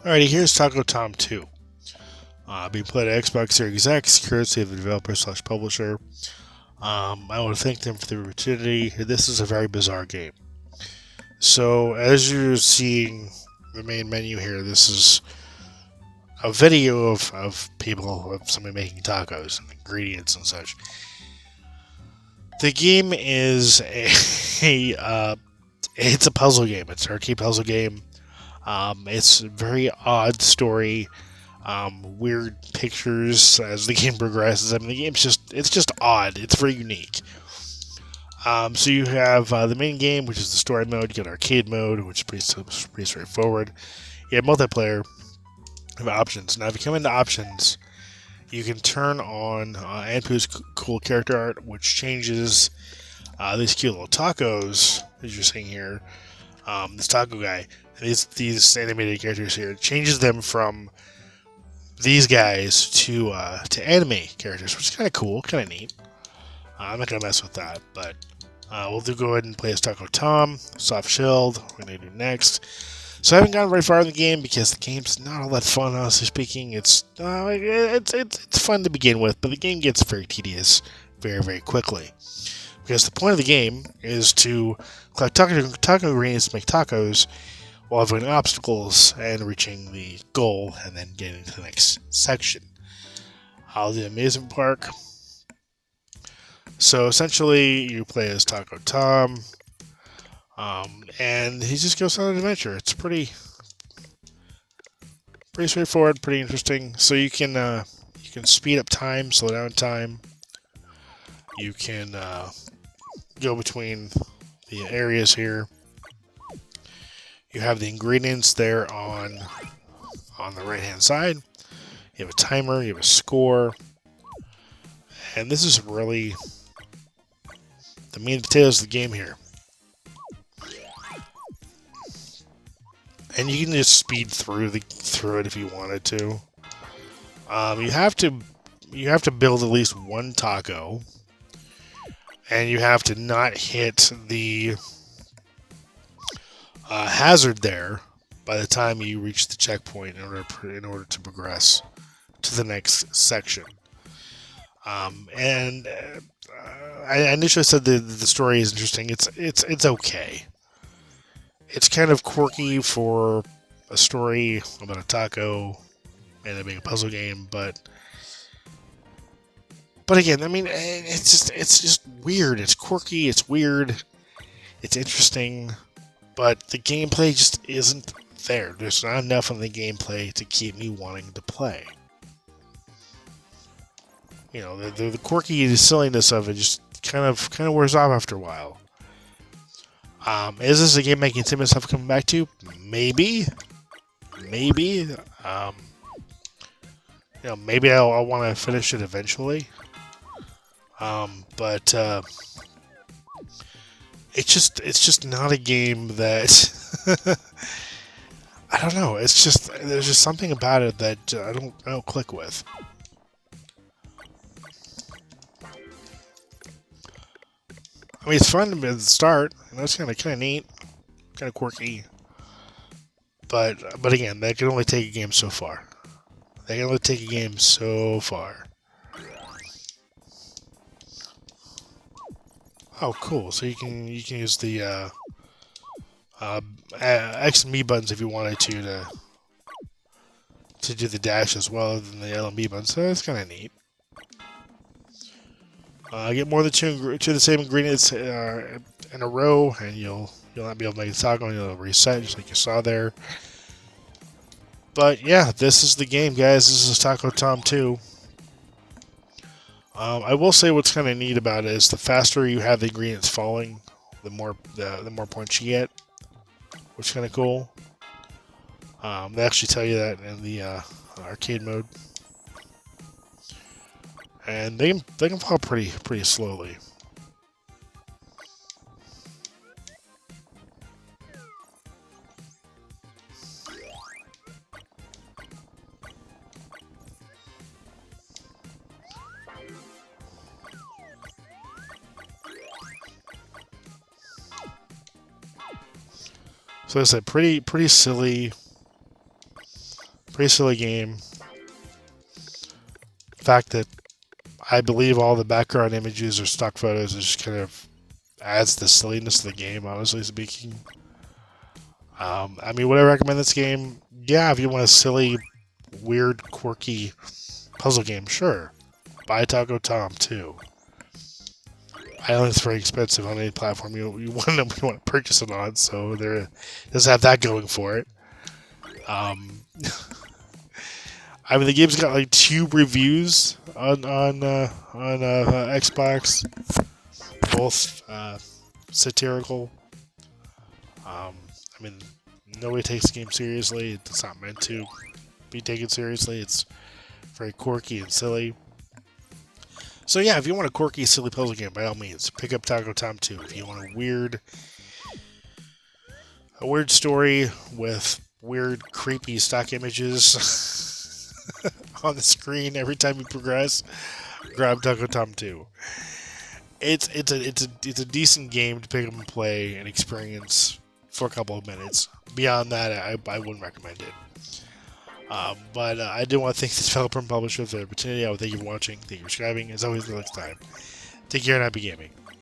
Alrighty, here's Taco Tom 2. Being played at Xbox Series X, courtesy of the developer/publisher. I want to thank them for the opportunity. This is a very bizarre game. So, as you're seeing the main menu here, this is a video of somebody making tacos and ingredients and such. The game is it's a puzzle game. It's an arcade puzzle game. It's a very odd story. Weird pictures as the game progresses. I mean, the game's just odd. It's very unique. So you have the main game, which is the story mode. You get arcade mode, which is pretty straightforward. You have multiplayer. You have options. Now, if you come into options, you can turn on Anpu's cool character art, which changes these cute little tacos, as you're seeing here. This taco guy, and these animated characters here, changes them from these guys to anime characters, which is kind of cool, kind of neat. I'm not gonna mess with that, but we'll go ahead and play as Taco Tom, soft shelled. We're gonna do next. So I haven't gotten very far in the game because the game's not all that fun, honestly speaking. It's fun to begin with, but the game gets very tedious very, very quickly. Because the point of the game is to collect taco ingredients to make tacos while avoiding obstacles and reaching the goal and then getting to the next section. I'll do the amusement park. So essentially, you play as Taco Tom, and he just goes on an adventure. It's pretty straightforward, pretty interesting. So you can speed up time, slow down time. You can go between the areas here. You have the ingredients there on the right hand side. You have a timer, you have a score, and this is really the meat and potatoes of the game here. And you can just speed through it if you wanted to. You have to build at least one taco, and you have to not hit the hazard there by the time you reach the checkpoint in order to progress to the next section. And I initially said the story is interesting. It's okay. It's kind of quirky for a story about a taco and it being a puzzle game, but again, I mean, it's just weird. It's quirky. It's weird. It's interesting. But the gameplay just isn't there. There's not enough of the gameplay to keep me wanting to play. You know, the quirky silliness of it just kind of wears off after a while. Is this a game I can see myself coming back to? Maybe. Maybe. Maybe I'll want to finish it eventually. But it's just not a game that I don't know. It's just there's just something about it that I don't click with. I mean, it's fun at the start. It's kind of neat, kind of quirky. But again, that can only take a game so far. They can only take a game so far. Oh, cool! So you can use the X and B buttons if you wanted to do the dash as well, other than the L and B buttons. So that's kind of neat. Get more than two of the same ingredients in a row, and you'll not be able to make a taco, and you'll reset just like you saw there. But yeah, this is the game, guys. This is Taco Tom 2. I will say what's kind of neat about it is the faster you have the ingredients falling, the more points you get, which is kind of cool. They actually tell you that in the arcade mode, and they can fall pretty slowly. So it's a pretty silly Pretty silly game. The fact that I believe all the background images are stock photos is just kind of adds the silliness to the game, honestly speaking. I mean, would I recommend this game? Yeah, if you want a silly, weird, quirky puzzle game, sure. Buy Taco Tom, too. I know it's very expensive on any platform you want to purchase it on, so there does have that going for it. I mean, the game's got like 2 reviews on Xbox, both satirical. I mean, nobody takes the game seriously. It's not meant to be taken seriously. It's very quirky and silly. So yeah, if you want a quirky, silly puzzle game, by all means, pick up Taco Tom 2. If you want a weird story with weird, creepy stock images on the screen every time you progress, grab Taco Tom 2. It's a decent game to pick up and play and experience for a couple of minutes. Beyond that, I wouldn't recommend it. But I do want to thank the developer and publisher for the opportunity. I would thank you for watching. Thank you for subscribing. As always, until next time, take care and happy gaming.